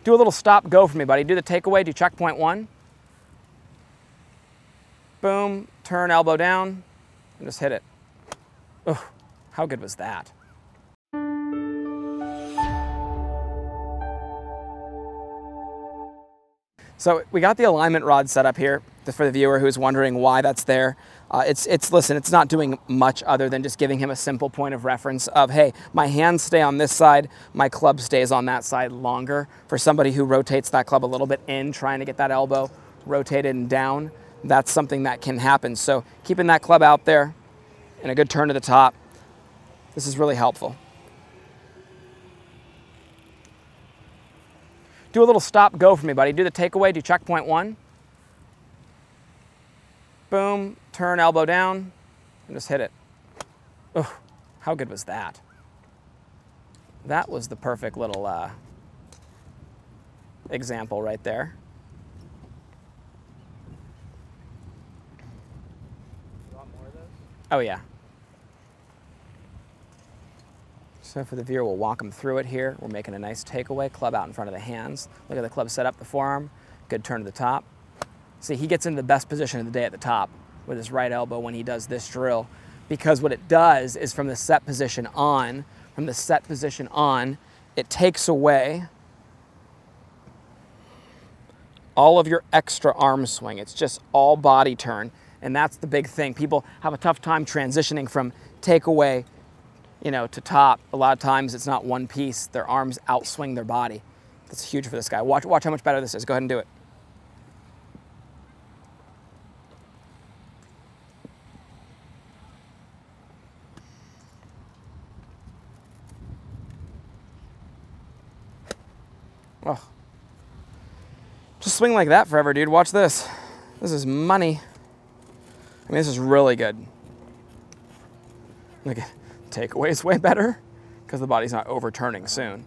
Do a little stop go for me, buddy. Do the takeaway, do checkpoint 1. Boom, turn elbow down, and just hit it. Oh, how good was that? So we got the alignment rod set up here for the viewer who's wondering why that's there. Listen, it's not doing much other than just giving him a simple point of reference of, hey, my hands stay on this side, my club stays on that side longer. For somebody who rotates that club a little bit in, trying to get that elbow rotated and down, that's something that can happen. So keeping that club out there and a good turn to the top, this is really helpful. Do a little stop go for me, buddy. Do the takeaway, do checkpoint 1. Boom, turn elbow down, and just hit it. Oh, how good was that? That was the perfect little example right there. You want more of those? Oh yeah. So for the viewer, we'll walk them through it here. We're making a nice takeaway, club out in front of the hands. Look at the club set up, the forearm, good turn to the top. See, he gets into the best position of the day at the top with his right elbow when he does this drill, because what it does is from the set position on, it takes away all of your extra arm swing. It's just all body turn, and that's the big thing. People have a tough time transitioning from takeaway, you know, to top. A lot of times it's not one piece. Their arms outswing their body. That's huge for this guy. Watch how much better this is. Go ahead and do it. Oh. Just swing like that forever, dude. Watch this. This is money. I mean, this is really good. Look at takeaway is way better because the body's not overturning soon.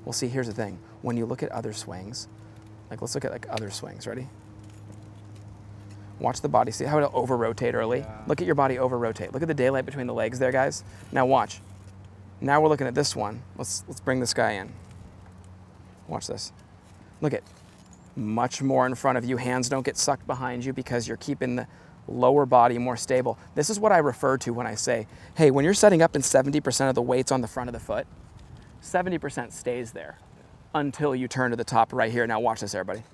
Well, see, here's the thing. When you look at other swings, like let's look at like other swings. Ready? Watch the body. See how it'll over-rotate early? Yeah. Look at your body over-rotate. Look at the daylight between the legs there, guys. Now watch. Now we're looking at this one. Let's bring this guy in. Watch this. Look at much more in front of you. Hands don't get sucked behind you because you're keeping the lower body more stable. This is what I refer to when I say, hey, when you're setting up and 70% of the weight's on the front of the foot, 70% stays there until you turn to the top right here. Now watch this, everybody.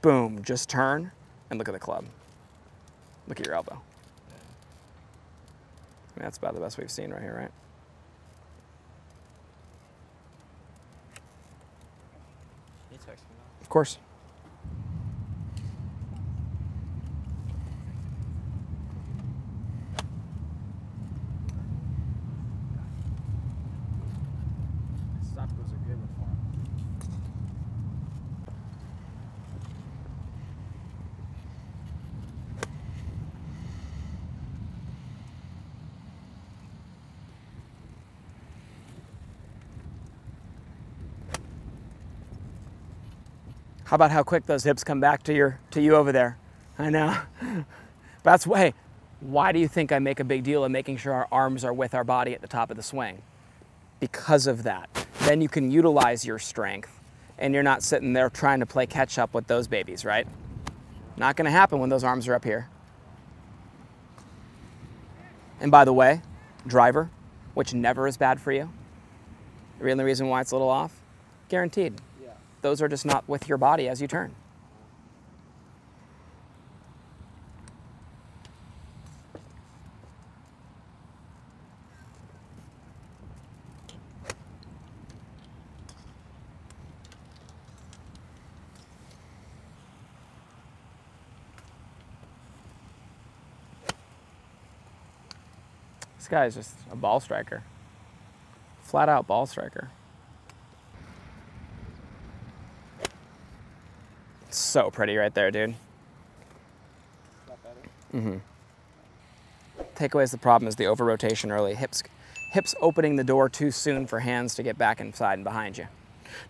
Boom, just turn and look at the club. Look at your elbow. I mean, that's about the best we've seen right here, right? Of course. Stop goes are good with form. How about how quick those hips come back to you over there? I know. That's why. Why do you think I make a big deal of making sure our arms are with our body at the top of the swing? Because of that. Then you can utilize your strength and you're not sitting there trying to play catch up with those babies, right? Not gonna happen when those arms are up here. And by the way, driver, which never is bad for you. The only reason why it's a little off, guaranteed. Those are just not with your body as you turn. This guy is just a ball striker. Flat out ball striker. So pretty right there, dude. Mm-hmm. Takeaway is the problem is the over rotation early. Hips opening the door too soon for hands to get back inside and behind you.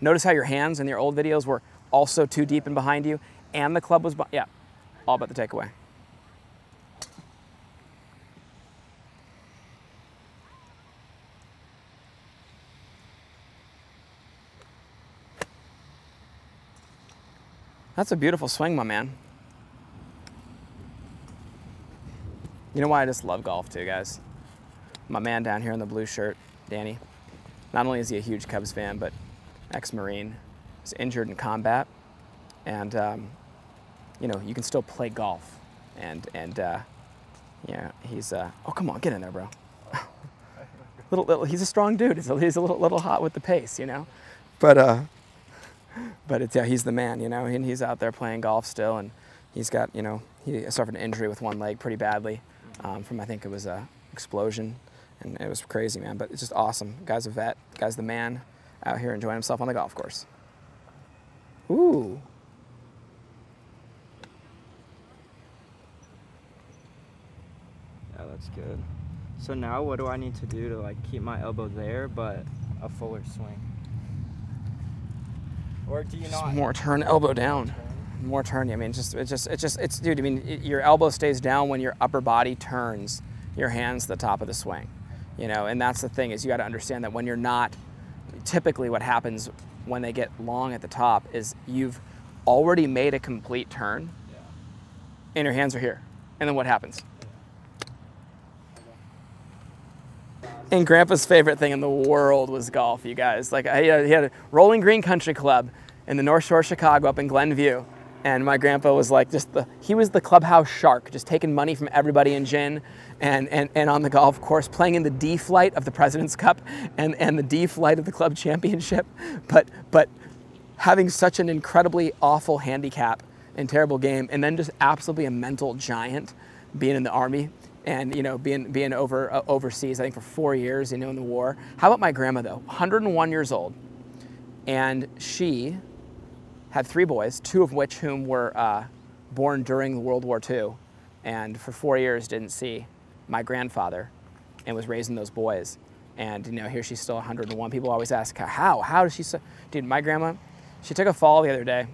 Notice how your hands in your old videos were also too deep and behind you, and the club was, yeah, all about the takeaway. That's a beautiful swing, my man. You know why I just love golf too, guys? My man down here in the blue shirt, Danny, not only is he a huge Cubs fan, but ex-Marine, was injured in combat, and you know, you can still play golf, and yeah, he's oh, come on, get in there, bro. little, he's a strong dude. He's a little hot with the pace, you know, but it's, yeah, he's the man, you know, and he's out there playing golf still, and he's got, you know, he suffered an injury with one leg pretty badly from, I think it was a explosion, and it was crazy, man, but it's just awesome. Guy's a vet, guy's the man out here enjoying himself on the golf course. Ooh. Yeah, that's good. So now what do I need to do to like keep my elbow there but a fuller swing? Or do you Just not? more turn, elbow down. More turn. I mean, it's dude. I mean, your elbow stays down when your upper body turns. Your hands to the top of the swing, you know. And that's the thing, is you got to understand that when you're not, typically what happens when they get long at the top is you've already made a complete turn, and your hands are here. And then what happens? And Grandpa's favorite thing in the world was golf, you guys. Like, he had a Rolling Green Country Club in the North Shore of Chicago up in Glenview. And my grandpa was like he was the clubhouse shark, just taking money from everybody in gin and on the golf course, playing in the D flight of the President's Cup and the D flight of the club championship. But having such an incredibly awful handicap and terrible game, and then just absolutely a mental giant being in the Army. And, you know, being overseas, I think for 4 years, you know, in the war. How about my grandma, though? 101 years old. And she had 3 boys, 2 of whom were born during World War II. And for 4 years didn't see my grandfather and was raising those boys. And, you know, here she's still 101. People always ask, how? How does she so? Dude, my grandma, she took a fall the other day.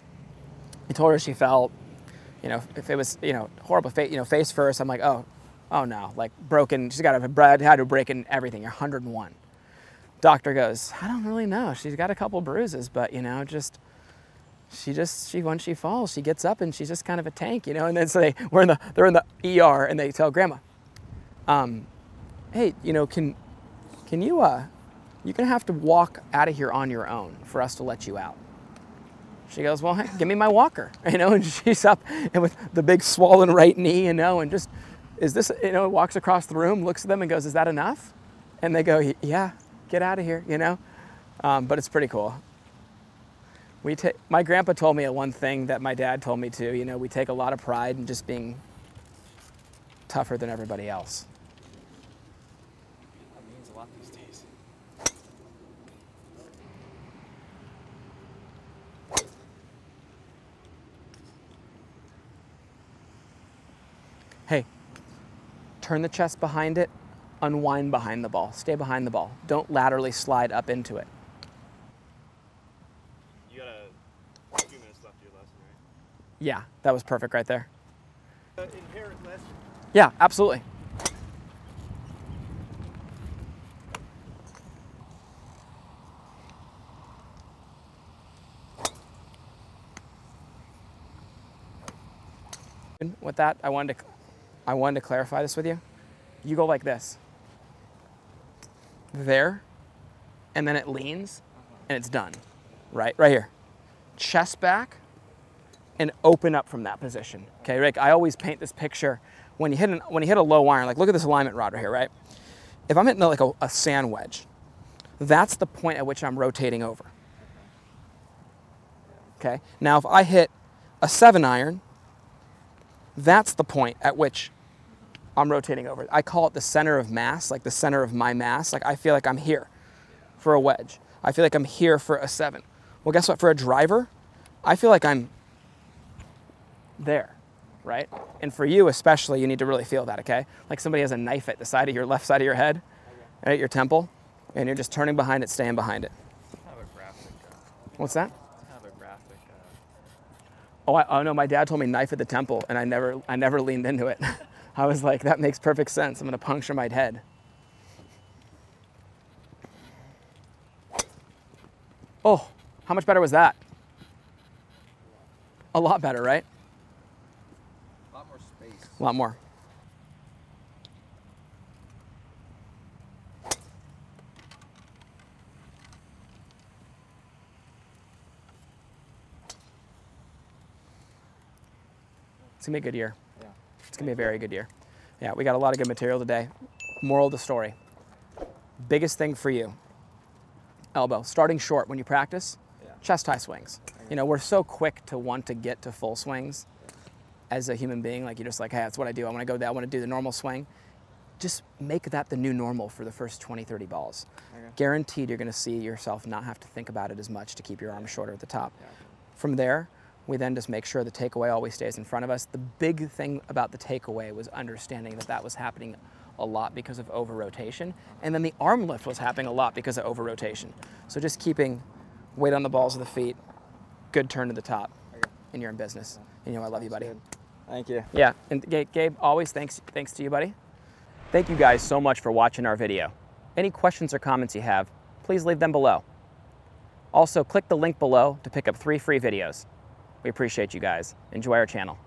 I told her she fell, you know, if it was, you know, horrible, you know, face first. I'm like, oh no, like broken, she's got had to break in everything, you're 101. Doctor goes, I don't really know. She's got a couple bruises, but you know, once she falls, she gets up and she's just kind of a tank, you know? And then so they're in the ER and they tell grandma, hey, you know, can you, you're gonna have to walk out of here on your own for us to let you out. She goes, well, hey, give me my walker, you know? And she's up and with the big swollen right knee, you know, and just, is this, you know, walks across the room, looks at them and goes, is that enough? And they go, yeah, get out of here, you know? But it's pretty cool. My grandpa told me one thing that my dad told me too, you know, we take a lot of pride in just being tougher than everybody else. That means a lot these days. Hey. Turn the chest behind it, unwind behind the ball, stay behind the ball. Don't laterally slide up into it. You got a few minutes left of your lesson, right? Yeah, that was perfect right there. Inherent lesson. Yeah, absolutely. With that, I wanted to clarify this with you. You go like this. There, and then it leans, and it's done. Right here. Chest back, and open up from that position. Okay, Rick, I always paint this picture when you hit a low iron, like look at this alignment rod right here, right? If I'm hitting like a sand wedge, that's the point at which I'm rotating over. Okay, now if I hit a 7 iron, that's the point at which I'm rotating over. I call it the center of mass, like the center of my mass. Like I feel like I'm here for a wedge. I feel like I'm here for a 7. Well, guess what? For a driver, I feel like I'm there, right? And for you especially, you need to really feel that, okay? Like somebody has a knife at the side of your left side of your head, right, your temple, and you're just turning behind it, staying behind it. Have a graphic. What's that? Have a graphic. Oh no, my dad told me knife at the temple, and I never leaned into it. I was like, that makes perfect sense. I'm gonna puncture my head. Oh, how much better was that? A lot better, right? A lot more space. A lot more. It's gonna be a good year. Yeah. It's gonna be a very good year. Yeah, we got a lot of good material today. Moral of the story. Biggest thing for you, elbow. Starting short when you practice, chest high swings. You know, we're so quick to want to get to full swings as a human being. Like you're just like, hey, that's what I do. I want to go there. I want to do the normal swing. Just make that the new normal for the first 20, 30 balls. Okay. Guaranteed you're going to see yourself not have to think about it as much to keep your arms shorter at the top. Yeah. From there, we then just make sure the takeaway always stays in front of us. The big thing about the takeaway was understanding that that was happening a lot because of over-rotation. And then the arm lift was happening a lot because of over-rotation. So just keeping weight on the balls of the feet, good turn to the top, and you're in business. And you know I love you, buddy. Good. Thank you. Yeah, and Gabe, always thanks to you, buddy. Thank you guys so much for watching our video. Any questions or comments you have, please leave them below. Also, click the link below to pick up 3 free videos. We appreciate you guys. Enjoy our channel.